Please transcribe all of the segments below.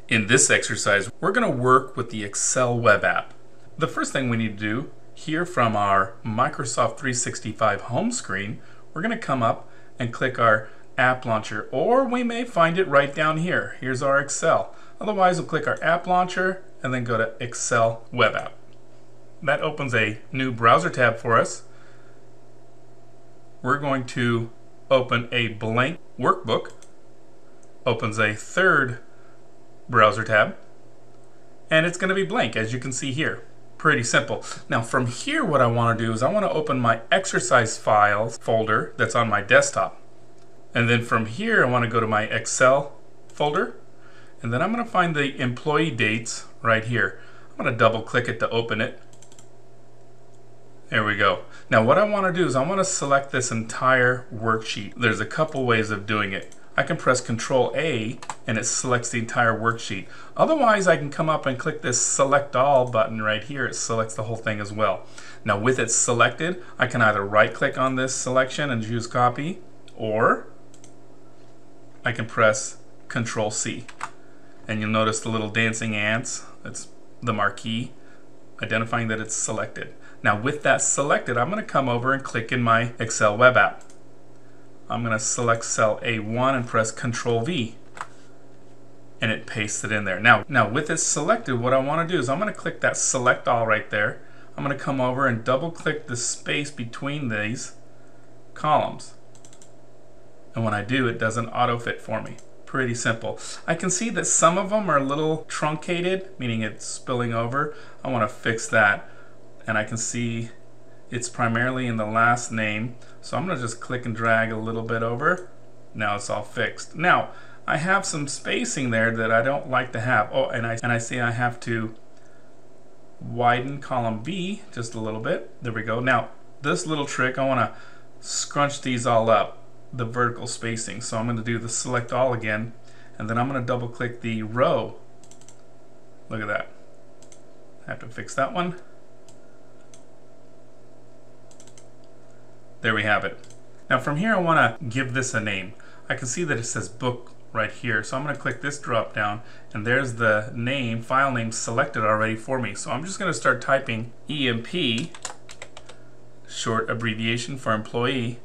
In this exercise, we're going to work with the Excel web app. The first thing we need to do here from our Microsoft 365 home screen, we're going to come up and click our app launcher, or we may find it right down here. Here's our Excel. Otherwise, we'll click our app launcher and then go to Excel web app. That opens a new browser tab for us. We're going to open a blank workbook. Opens a third browser tab, and it's going to be blank, as you can see here. Pretty simple. Now from here, what I want to do is I want to open my exercise files folder that's on my desktop, and then from here I want to go to my Excel folder, and then I'm going to find the employee dates right here. I'm going to double click it to open it. There we go. Now what I want to do is I want to select this entire worksheet. There's a couple ways of doing it. I can press Control A and it selects the entire worksheet. Otherwise, I can come up and click this Select All button right here. It selects the whole thing as well. Now with it selected, I can either right click on this selection and choose Copy, or I can press Control C. And you'll notice the little dancing ants. That's the marquee identifying that it's selected. Now with that selected, I'm going to come over and click in my Excel web app. I'm going to select cell A1 and press Control V, and it pastes it in there. Now with it selected, what I want to do is I'm going to click that Select All right there. I'm going to come over and double click the space between these columns. And when I do, it does an auto-fit for me. Pretty simple. I can see that some of them are a little truncated, meaning it's spilling over. I want to fix that. And I can see it's primarily in the last name, so I'm going to just click and drag a little bit over. Now it's all fixed. Now I have some spacing there that I don't like to have. Oh, and I see I have to widen column B just a little bit. There we go. Now this little trick, I want to scrunch these all up, the vertical spacing. So I'm going to do the Select All again, and then I'm going to double click the row. Look at that. I have to fix that one. There we have it. Now from here I want to give this a name. I can see that it says book right here, so I'm going to click this drop down, and there's the name, file name selected already for me. So I'm just going to start typing EMP, short abbreviation for employee,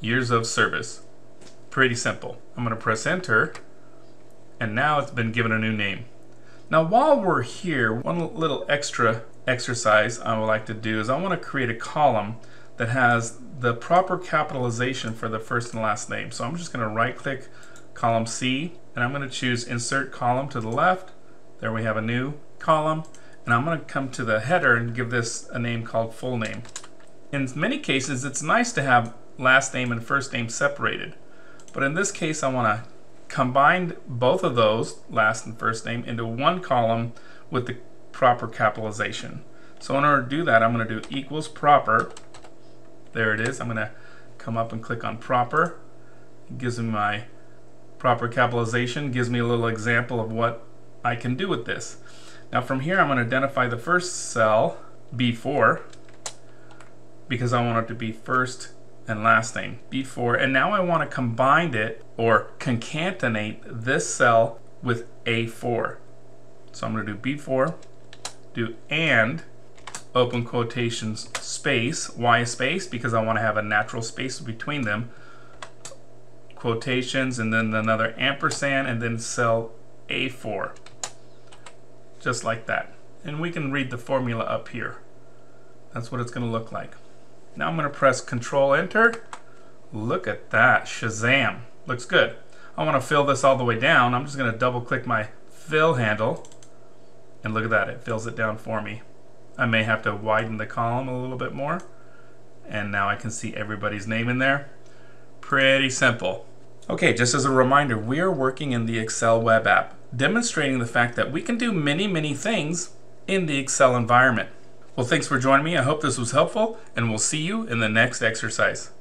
years of service. Pretty simple. I'm going to press enter, and now it's been given a new name. Now while we're here, one little extra exercise I would like to do is I want to create a column that has the proper capitalization for the first and last name. So I'm just going to right click column C, and I'm going to choose insert column to the left. There we have a new column, and I'm going to come to the header and give this a name called full name. In many cases it's nice to have last name and first name separated, but in this case I want to combine both of those, last and first name, into one column with the proper capitalization. So in order to do that, I'm going to do equals proper. There it is. I'm going to come up and click on proper. It gives me my proper capitalization, gives me a little example of what I can do with this. Now from here I'm going to identify the first cell, B4, because I want it to be first and last name, B4, and now I want to combine it or concatenate this cell with A4. So I'm going to do B4, do and, open quotations, space. Why a space? Because I want to have a natural space between them. Quotations, and then another ampersand, and then cell A4. Just like that. And we can read the formula up here. That's what it's going to look like. Now I'm going to press Control Enter. Look at that. Shazam. Looks good. I want to fill this all the way down. I'm just going to double click my fill handle, and look at that. It fills it down for me. I may have to widen the column a little bit more, and now I can see everybody's name in there. Pretty simple. Okay, just as a reminder, we are working in the Excel web app, demonstrating the fact that we can do many things in the Excel environment. Well, thanks for joining me. I hope this was helpful, and we'll see you in the next exercise.